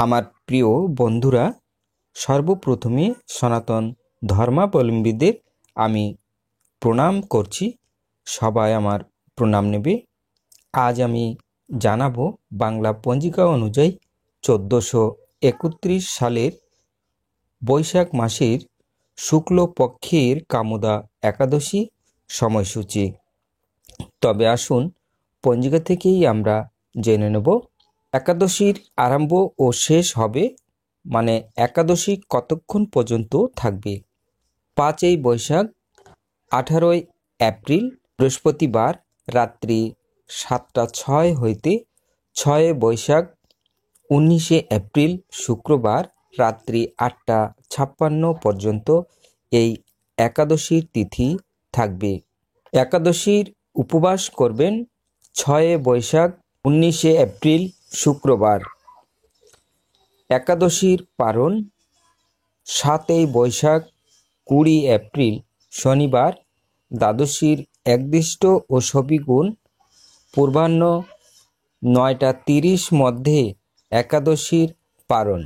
আমার প্রিয় বন্ধুরা, সর্বপ্রথমে সনাতন ধর্মাবলম্বীদের আমি প্রণাম করছি। সবাই আমার প্রণাম নেবে। আজ আমি জানাবো বাংলা পঞ্জিকা অনুযায়ী 1431 সালের বৈশাখ মাসের শুক্লপক্ষের কামোদা একাদশী সময়সূচি। তবে আসুন পঞ্জিকা থেকেই আমরা জেনে নেব একাদশীর আরম্ভ ও শেষ হবে, মানে একাদশী কতক্ষণ পর্যন্ত থাকবে। 5ই বৈশাখ 18ই এপ্রিল বৃহস্পতিবার রাত্রি 7টা 6 হইতে 6 বৈশাখ 19শে এপ্রিল শুক্রবার রাত্রি 8টা 56 পর্যন্ত এই একাদশীর তিথি থাকবে। একাদশীর উপবাস করবেন 6 বৈশাখ 19শে এপ্রিল শুক্রবার। একাদশীর পারণ 7ই বৈশাখ 20 এপ্রিল শনিবার দ্বাদশীর একদিষ্ট ও সবিগুণ পূর্বাহ্ন 9টা 30 মধ্যে একাদশীর পারণ।